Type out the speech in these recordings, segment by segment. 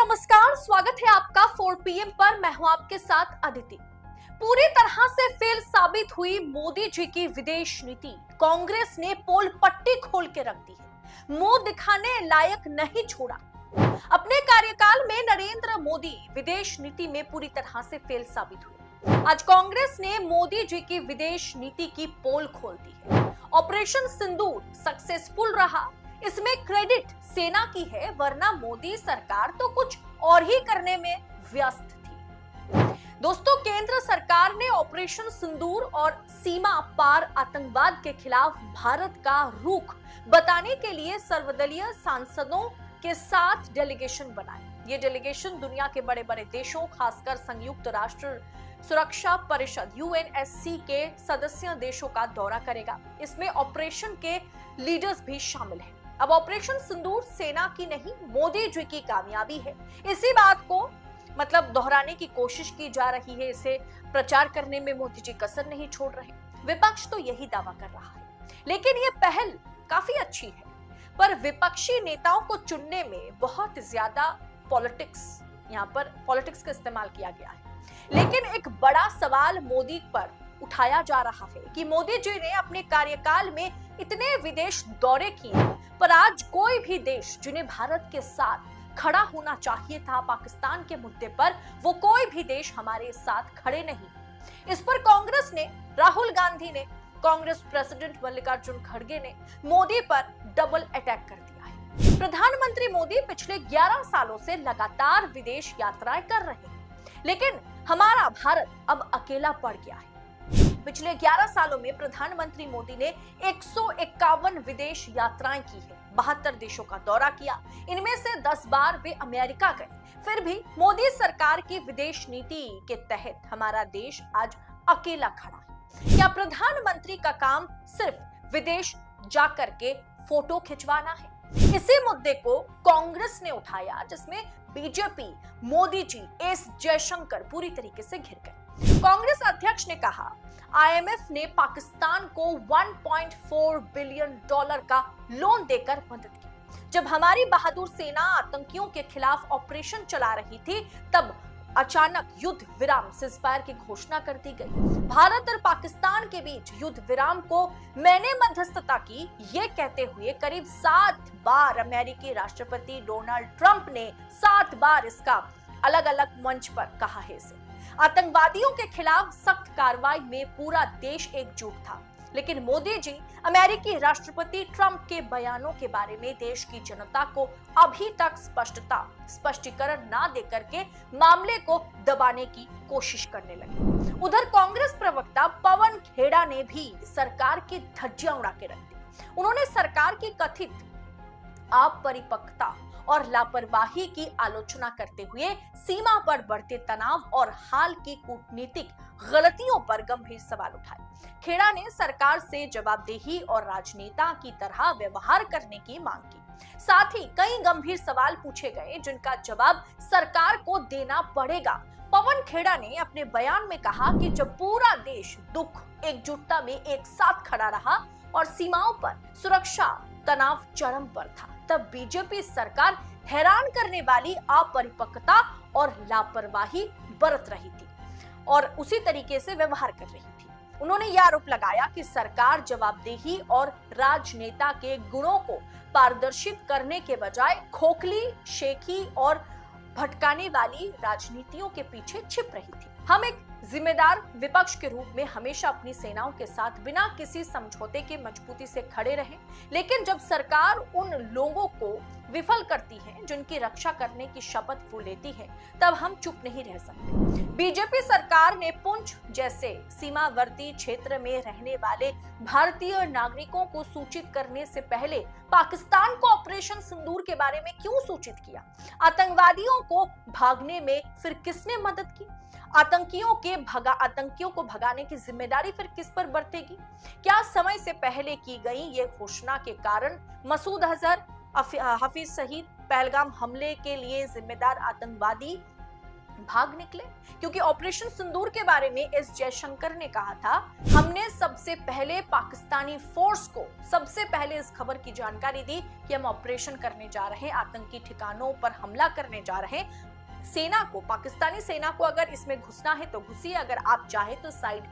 नमस्कार, स्वागत है आपका 4 PM पर। मैं हूं आपके साथ अदिति। पूरी तरह से फेल साबित हुई मोदी जी की विदेश नीति। कांग्रेस ने पोल पट्टी खोल के रख दी है, मुंह दिखाने लायक नहीं छोड़ा। अपने कार्यकाल में नरेंद्र मोदी विदेश नीति में पूरी तरह से फेल साबित हुए। आज कांग्रेस ने मोदी जी की विदेश नीति की पोल खोल दी है। ऑपरेशन सिंदूर सक्सेसफुल रहा, इसमें क्रेडिट सेना की है, वरना मोदी सरकार तो कुछ और ही करने में व्यस्त थी। दोस्तों, केंद्र सरकार ने ऑपरेशन सिंदूर और सीमा पार आतंकवाद के खिलाफ भारत का रुख बताने के लिए सर्वदलीय सांसदों के साथ डेलीगेशन बनाए। ये डेलीगेशन दुनिया के बड़े बड़े देशों, खासकर संयुक्त राष्ट्र सुरक्षा परिषद UNSC के सदस्य देशों का दौरा करेगा। इसमें ऑपरेशन के लीडर्स भी शामिल हैं। अब ऑपरेशन सिंदूर सेना की नहीं, मोदी जी की कामयाबी है। इसी बात को दोहराने की कोशिश की जा रही है। इसे प्रचार करने में मोदी जी कसर नहीं छोड़ रहे। विपक्ष तो यही दावा कर रहा है, लेकिन ये पहल काफी अच्छी है, पर विपक्षी नेताओं को चुनने में बहुत ज्यादा यहाँ पर पॉलिटिक्स का इस्तेमाल किया गया है। लेकिन एक बड़ा सवाल मोदी पर उठाया जा रहा है कि मोदी जी ने अपने कार्यकाल में इतने विदेश दौरे किए, पर आज कोई भी देश जिन्हें भारत के साथ खड़ा होना चाहिए था पाकिस्तान के मुद्दे पर, वो कोई भी देश हमारे साथ खड़े नहीं। इस पर कांग्रेस ने, राहुल गांधी ने, कांग्रेस प्रेसिडेंट मल्लिकार्जुन खड़गे ने मोदी पर डबल अटैक कर दिया है। प्रधानमंत्री मोदी पिछले 11 सालों से लगातार विदेश यात्राएं कर रहे हैं, लेकिन हमारा भारत अब अकेला पड़ गया है। पिछले 11 सालों में प्रधानमंत्री मोदी ने 151 विदेश यात्राएं की है, 72 देशों का दौरा किया। इनमें से 10 बार वे अमेरिका गए। फिर भी मोदी सरकार की विदेश नीति के तहत हमारा देश आज अकेला खड़ा है। क्या प्रधानमंत्री का काम सिर्फ विदेश जाकर के फोटो खिंचवाना है? इसी मुद्दे को कांग्रेस ने उठाया, जिसमें बीजेपी, मोदी जी, एस जयशंकर पूरी तरीके से घिर गए। कांग्रेस अध्यक्ष ने कहा, IMF ने पाकिस्तान को $1.4 बिलियन का लोन देकर मदद की। जब हमारी बहादुर सेना आतंकियों के खिलाफ ऑपरेशन चला रही थी, तब अचानक युद्ध विराम सीज़फायर की घोषणा कर दी गई। भारत और पाकिस्तान के बीच युद्ध विराम को मैंने मध्यस्थता की, ये कहते हुए करीब 7 बार अमेरिकी राष्ट्रपति डोनाल्ड ट्रंप ने 7 बार इसका अलग अलग मंच पर कहा है। इसे आतंकवादियों के खिलाफ सख्त कार्रवाई में पूरा देश एकजुट था, लेकिन मोदी जी अमेरिकी राष्ट्रपति ट्रंप के बयानों के बारे में देश की जनता को अभी तक स्पष्टीकरण ना देकर के मामले को दबाने की कोशिश करने लगे। उधर कांग्रेस प्रवक्ता पवन खेड़ा ने भी सरकार की धज्जियां उड़ा के रख दी। उन्होंने सरकार की कथित अपरिपक्वता और लापरवाही की आलोचना करते हुए सीमा पर बढ़ते तनाव और हाल की कूटनीतिक गलतियों पर गंभीर सवाल उठाए। खेड़ा ने सरकार से जवाबदेही और राजनेता की तरह व्यवहार करने की मांग की। साथ ही कई गंभीर सवाल पूछे गए, जिनका जवाब सरकार को देना पड़ेगा। पवन खेड़ा ने अपने बयान में कहा कि जब पूरा देश दुख एकजुटता में एक साथ खड़ा रहा और सीमाओं पर सुरक्षा तनाव चरम पर था, तब बीजेपी सरकार हैरान करने वाली अपरिपक्वता और लापरवाही बरत रही थी और उसी तरीके से व्यवहार कर रही थी। उन्होंने यह आरोप लगाया कि सरकार जवाबदेही और राजनेता के गुणों को पारदर्शित करने के बजाय खोखली, शेखी और भटकाने वाली राजनीतियों के पीछे छिप रही थी। हम एक जिम्मेदार विपक्ष के रूप में हमेशा अपनी सेनाओं के साथ बिना किसी समझौते के मजबूती से खड़े रहे, लेकिन जब सरकार उन लोगों को विफल करती है जिनकी रक्षा करने की शपथ वो लेती है, तब हम चुप नहीं रह सकते। बीजेपी सरकार ने पुंछ जैसे सीमावर्ती क्षेत्र में रहने वाले भारतीय नागरिकों को सूचित करने से पहले पाकिस्तान को ऑपरेशन सिंदूर के बारे में क्यों सूचित किया? आतंकवादियों को भागने में फिर किसने मदद की? आतंकियों को भगाने की जिम्मेदारी फिर किस पर बरतेगी? क्या समय से पहले की गई ये घोषणा के कारण मसूद अजहर, हफीज सईद, पहलगाम हमले के लिए जिम्मेदार आतंकवादी भाग निकले? क्योंकि ऑपरेशन सिंदूर के बारे में एस जयशंकर ने कहा था, हमने सबसे पहले पाकिस्तानी फोर्स को सबसे पहले इस खबर की जानकारी दी कि हम ऑपरेशन करने जा रहे हैं, आतंकी ठिकानों पर हमला करने जा रहे हैं। सेना को, पाकिस्तानी सेना को अगर इसमें घुसना है तो घुसिए, अगर आप चाहे तो साइड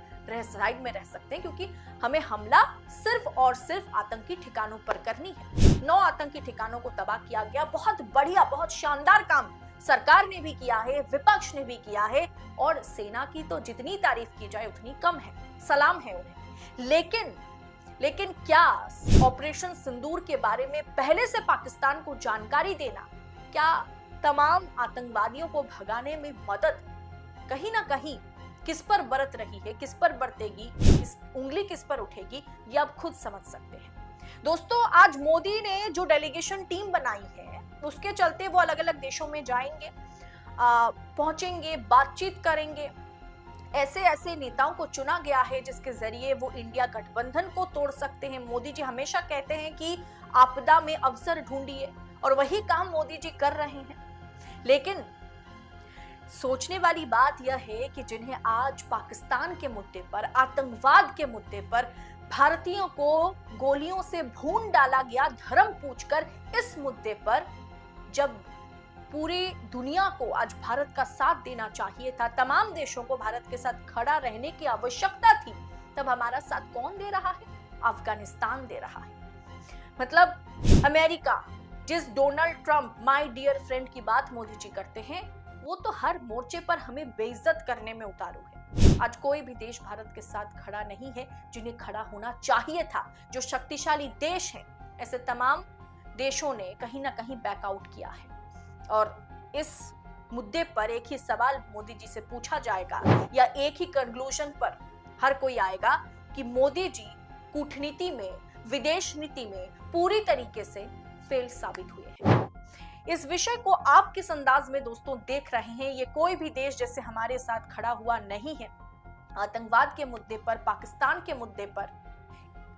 में रह सकते हैं, क्योंकि हमें हमला सिर्फ और सिर्फ आतंकी ठिकानों पर करनी है। 9 आतंकी ठिकानों को तबाह किया गया। बहुत बढ़िया, बहुत शानदार काम सरकार ने भी किया है, विपक्ष ने भी किया है, और सेना की तो जितनी तारीफ की जाए उतनी कम है, सलाम है उन्हें। लेकिन क्या ऑपरेशन सिंदूर के बारे में पहले से पाकिस्तान को जानकारी देना, क्या तमाम आतंकवादियों को भगाने में मदद कहीं ना कहीं किस पर बरत रही है, किस पर बरतेगी, उंगली किस पर उठेगी, ये आप खुद समझ सकते हैं। दोस्तों, आज मोदी ने जो डेलीगेशन टीम बनाई है उसके चलते वो अलग अलग देशों में जाएंगे, पहुंचेंगे, बातचीत करेंगे। ऐसे नेताओं को चुना गया है जिसके जरिए वो इंडिया गठबंधन को तोड़ सकते हैं। मोदी जी हमेशा कहते हैं कि आपदा में अवसर ढूंढिए, और वही काम मोदी जी कर रहे हैं। लेकिन सोचने वाली बात यह है कि जिन्हें आज पाकिस्तान के मुद्दे पर, आतंकवाद के मुद्दे पर भारतीयों को गोलियों से भून डाला गया, धर्म पूछकर, इस मुद्दे पर जब पूरी दुनिया को आज भारत का साथ देना चाहिए था, तमाम देशों को भारत के साथ खड़ा रहने की आवश्यकता थी, तब हमारा साथ कौन दे रहा है? अफगानिस्तान दे रहा है। मतलब अमेरिका, जिस Donald Trump my dear friend की बात मोदी जी करते हैं, वो तो हर मोर्चे पर हमें बेइज्जत करने में उतारू है। आज कोई भी देश भारत के साथ खड़ा नहीं है जिन्हें खड़ा होना चाहिए था। जो शक्तिशाली देश हैं, ऐसे तमाम देशों ने कहीं ना कहीं बैकआउट किया है। और इस मुद्दे पर एक ही सवाल मोदी जी से पूछा जाएगा, या एक ही कंक्लूजन पर हर कोई आएगा कि मोदी जी कूटनीति में, विदेश नीति में पूरी तरीके से फेल साबित हुए हैं। इस विषय को आप किस अंदाज में दोस्तों देख रहे हैं? ये कोई भी देश जैसे हमारे साथ खड़ा हुआ नहीं है आतंकवाद के मुद्दे पर, पाकिस्तान के मुद्दे पर।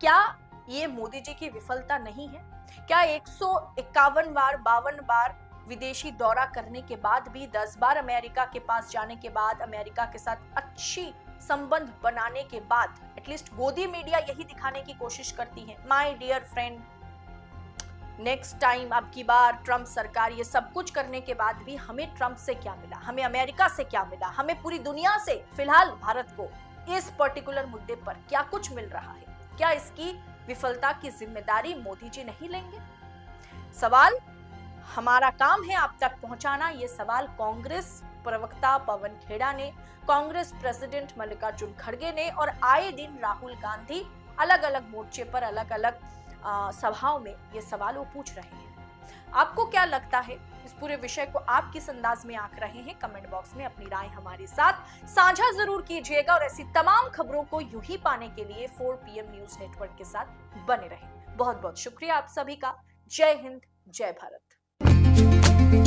क्या ये मोदी जी की विफलता नहीं है? क्या 151 बार, 52 बार विदेशी दौरा करने के बाद भी, 10 बार अमेरिका के पास जाने के बाद, अमेरिका के साथ अच्छी संबंध बनाने के बाद, एटलीस्ट गोदी मीडिया यही दिखाने की कोशिश करती है, my dear friend, next time, अब की बार ट्रंप सरकार, ये सब कुछ करने के बाद भी हमें ट्रंप से क्या मिला, हमें अमेरिका से क्या मिला, हमें पूरी दुनिया से, फिलहाल भारत को इस पर्टिकुलर मुद्दे पर क्या कुछ मिल रहा है? क्या इसकी विफलता की जिम्मेदारी मोदी जी नहीं लेंगे? सवाल हमारा काम है आप तक पहुंचाना। ये सवाल कांग्रेस प्रवक्ता पवन खेड़ा ने, कांग्रेस प्रेसिडेंट मल्लिकार्जुन खड़गे ने, और आए दिन राहुल गांधी अलग अलग मोर्चे पर, अलग अलग सभाओं में ये सवाल वो पूछ रहे हैं। आपको क्या लगता है? इस पूरे विषय को आप किस अंदाज में आंक रहे हैं? कमेंट बॉक्स में अपनी राय हमारे साथ साझा जरूर कीजिएगा, और ऐसी तमाम खबरों को यूं ही पाने के लिए 4 PM न्यूज नेटवर्क के साथ बने रहें। बहुत बहुत शुक्रिया आप सभी का। जय हिंद, जय भारत।